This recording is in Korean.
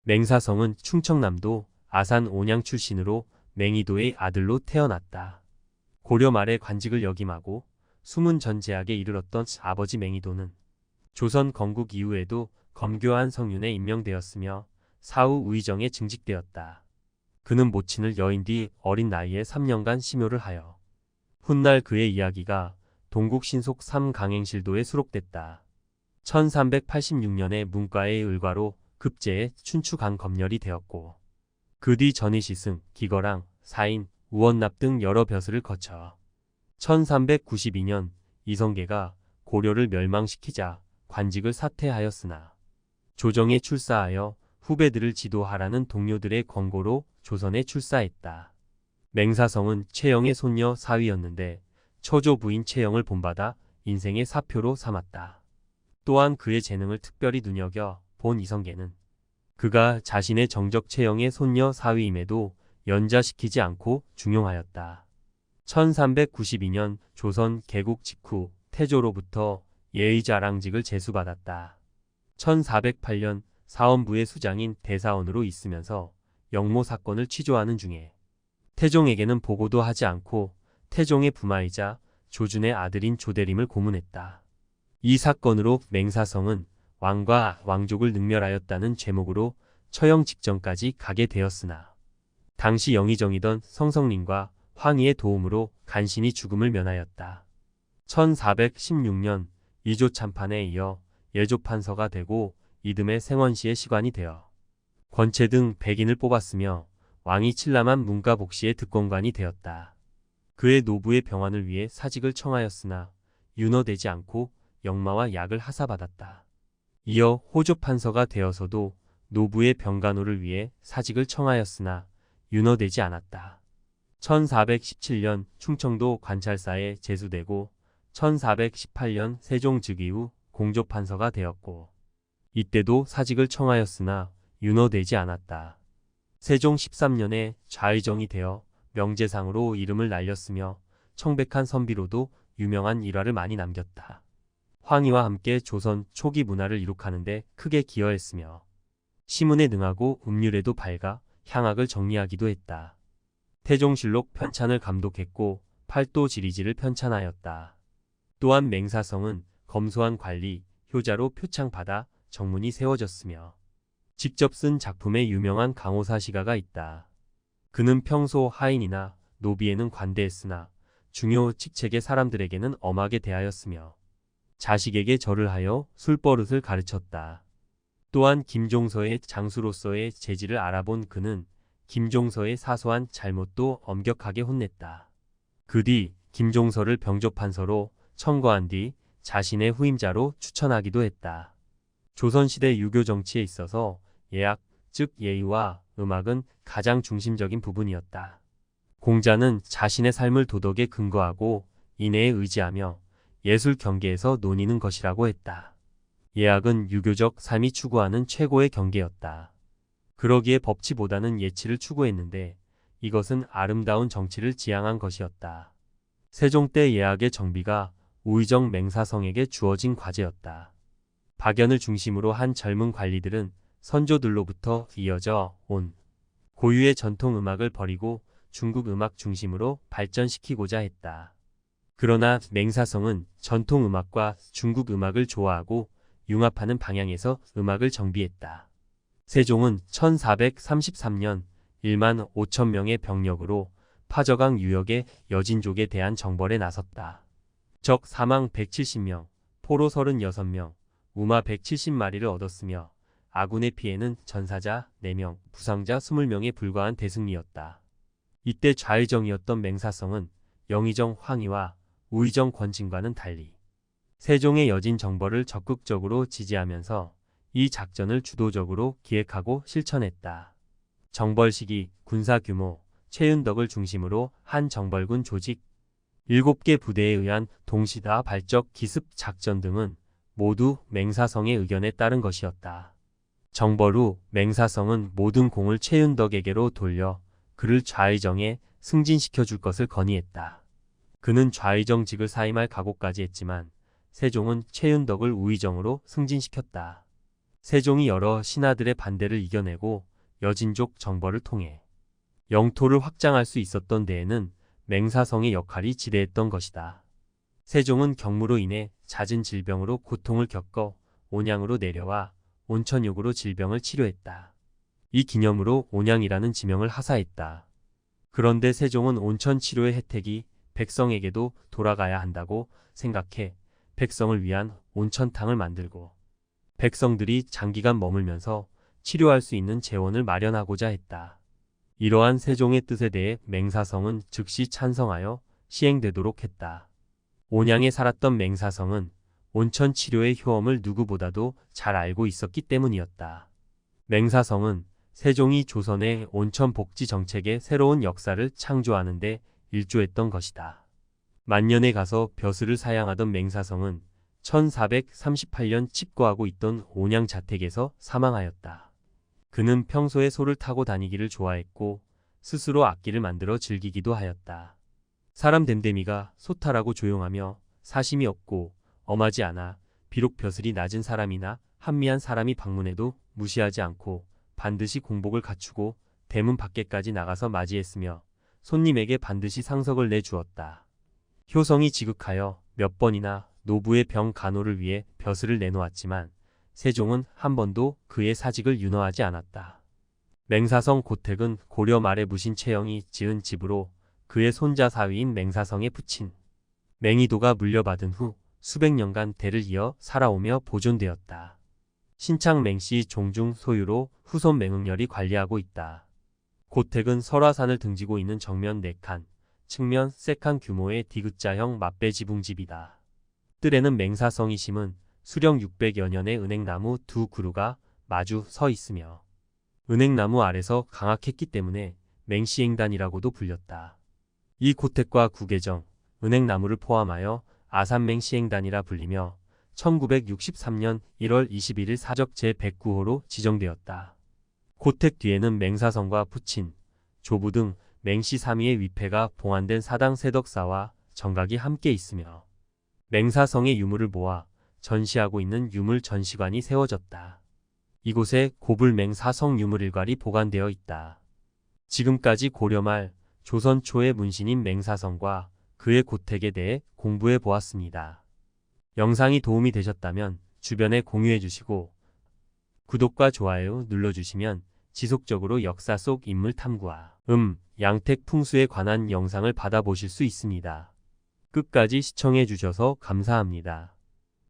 맹사성은 충청남도 아산 온양 출신으로 맹이도의 아들로 태어났다. 고려 말에 관직을 역임하고 수문 전 제학에 이르렀던 아버지 맹이도는 조선 건국 이후에도 검교한 성윤에 임명되었으며 사후 의정에 증직되었다. 그는 모친을 여인 뒤 어린 나이에 3년간 심효를 하여 훗날 그의 이야기가 동국신속 3강행실도에 수록됐다. 1386년에 문과의 을과로 급제에 춘추강 검열이 되었고 그 뒤 전의시승, 기거랑, 사인, 우원납 등 여러 벼슬을 거쳐 1392년 이성계가 고려를 멸망시키자 관직을 사퇴하였으나 조정에 출사하여 후배들을 지도하라는 동료들의 권고로 조선에 출사했다. 맹사성은 최영의 손녀 사위였는데 처조 부인 최영을 본받아 인생의 사표로 삼았다. 또한 그의 재능을 특별히 눈여겨 본 이성계는 그가 자신의 정적 최영의 손녀 사위임에도 연자시키지 않고 중용하였다. 1392년 조선 개국 직후 태조로부터 예의자랑직을 제수받았다. 1408년 사원부의 수장인 대사원으로 있으면서 영모 사건을 취조하는 중에 태종에게는 보고도 하지 않고 태종의 부마이자 조준의 아들인 조대림을 고문했다. 이 사건으로 맹사성은 왕과 왕족을 능멸하였다는 죄목으로 처형 직전까지 가게 되었으나 당시 영의정이던 성성린과 황희의 도움으로 간신히 죽음을 면하였다. 1416년 이조 참판에 이어 예조판서가 되고 이듬해 생원시의 시관이 되어 권채 등 백인을 뽑았으며 왕이 칠남한 문과 복시의 득권관이 되었다. 그의 노부의 병환을 위해 사직을 청하였으나 윤허되지 않고 역마와 약을 하사받았다. 이어 호조판서가 되어서도 노부의 병간호를 위해 사직을 청하였으나 윤허되지 않았다. 1417년 충청도 관찰사에 제수되고 1418년 세종 즉위 후 공조판서가 되었고 이때도 사직을 청하였으나 윤허되지 않았다. 세종 13년에 좌의정이 되어 명제상으로 이름을 날렸으며 청백한 선비로도 유명한 일화를 많이 남겼다. 황희와 함께 조선 초기 문화를 이룩하는 데 크게 기여했으며 시문에 능하고 음률에도 밝아 향학을 정리하기도 했다. 태종실록 편찬을 감독했고 팔도 지리지를 편찬하였다. 또한 맹사성은 검소한 관리, 효자로 표창받아 정문이 세워졌으며 직접 쓴 작품에 유명한 강호사 시가가 있다. 그는 평소 하인이나 노비에는 관대했으나 중요 직책의 사람들에게는 엄하게 대하였으며 자식에게 절을 하여 술버릇을 가르쳤다. 또한 김종서의 장수로서의 재질을 알아본 그는 김종서의 사소한 잘못도 엄격하게 혼냈다. 그 뒤 김종서를 병조판서로 청거한 뒤 자신의 후임자로 추천하기도 했다. 조선시대 유교 정치에 있어서 예학, 즉 예의와 음악은 가장 중심적인 부분이었다. 공자는 자신의 삶을 도덕에 근거하고 인애에 의지하며 예술 경계에서 논의는 것이라고 했다. 예학은 유교적 삶이 추구하는 최고의 경계였다. 그러기에 법치보다는 예치를 추구했는데 이것은 아름다운 정치를 지향한 것이었다. 세종 때 예학의 정비가 우의정 맹사성에게 주어진 과제였다. 박연을 중심으로 한 젊은 관리들은 선조들로부터 이어져 온 고유의 전통 음악을 버리고 중국 음악 중심으로 발전시키고자 했다. 그러나 맹사성은 전통 음악과 중국 음악을 좋아하고 융합하는 방향에서 음악을 정비했다. 세종은 1433년 1만 5천 명의 병력으로 파저강 유역의 여진족에 대한 정벌에 나섰다. 적 사망 170명, 포로 36명, 우마 170마리를 얻었으며 아군의 피해는 전사자 4명, 부상자 20명에 불과한 대승리였다. 이때 좌의정이었던 맹사성은 영의정 황희와 우의정 권진과는 달리 세종의 여진 정벌을 적극적으로 지지하면서 이 작전을 주도적으로 기획하고 실천했다. 정벌 시기, 군사 규모, 최윤덕을 중심으로 한 정벌군 조직, 7개 부대에 의한 동시다 발적 기습 작전 등은 모두 맹사성의 의견에 따른 것이었다. 정벌 후 맹사성은 모든 공을 최윤덕에게로 돌려 그를 좌의정에 승진시켜 줄 것을 건의했다. 그는 좌의정직을 사임할 각오까지 했지만 세종은 최윤덕을 우의정으로 승진시켰다. 세종이 여러 신하들의 반대를 이겨내고 여진족 정벌을 통해 영토를 확장할 수 있었던 데에는 맹사성의 역할이 지대했던 것이다. 세종은 경무로 인해 잦은 질병으로 고통을 겪어 온양으로 내려와 온천욕으로 질병을 치료했다. 이 기념으로 온양이라는 지명을 하사했다. 그런데 세종은 온천 치료의 혜택이 백성에게도 돌아가야 한다고 생각해 백성을 위한 온천탕을 만들고 백성들이 장기간 머물면서 치료할 수 있는 재원을 마련하고자 했다. 이러한 세종의 뜻에 대해 맹사성은 즉시 찬성하여 시행되도록 했다. 온양에 살았던 맹사성은 온천 치료의 효험을 누구보다도 잘 알고 있었기 때문이었다. 맹사성은 세종이 조선의 온천 복지 정책의 새로운 역사를 창조하는 데 일조했던 것이다. 만년에 가서 벼슬을 사양하던 맹사성은 1438년 칩거하고 있던 온양 자택에서 사망하였다. 그는 평소에 소를 타고 다니기를 좋아했고 스스로 악기를 만들어 즐기기도 하였다. 사람 됨됨이가 소탈하고 조용하며 사심이 없고 엄하지 않아 비록 벼슬이 낮은 사람이나 한미한 사람이 방문해도 무시하지 않고 반드시 공복을 갖추고 대문 밖에까지 나가서 맞이했으며 손님에게 반드시 상석을 내주었다. 효성이 지극하여 몇 번이나 노부의 병 간호를 위해 벼슬을 내놓았지만 세종은 한 번도 그의 사직을 윤허하지 않았다. 맹사성 고택은 고려 말에 무신 채영이 지은 집으로 그의 손자 사위인 맹사성의 부친 맹이도가 물려받은 후 수백 년간 대를 이어 살아오며 보존되었다. 신창 맹씨 종중 소유로 후손 맹응열이 관리하고 있다. 고택은 설화산을 등지고 있는 정면 4칸, 측면 3칸 규모의 디귿자형 맞배 지붕집이다. 뜰에는 맹사성이 심은 수령 600여 년의 은행나무 2그루가 마주 서 있으며 은행나무 아래서 강학했기 때문에 맹시행단이라고도 불렸다. 이 고택과 구계정, 은행나무를 포함하여 아산맹시행단이라 불리며 1963년 1월 21일 사적 제109호로 지정되었다. 고택 뒤에는 맹사성과 부친, 조부 등 맹씨 3위의 위패가 봉안된 사당 세덕사와 정각이 함께 있으며 맹사성의 유물을 모아 전시하고 있는 유물 전시관이 세워졌다. 이곳에 고불맹사성 유물일괄이 보관되어 있다. 지금까지 고려 말 조선 초의 문신인 맹사성과 그의 고택에 대해 공부해 보았습니다. 영상이 도움이 되셨다면 주변에 공유해 주시고 구독과 좋아요 눌러주시면 지속적으로 역사 속 인물 탐구와 양택 풍수에 관한 영상을 받아보실 수 있습니다. 끝까지 시청해 주셔서 감사합니다.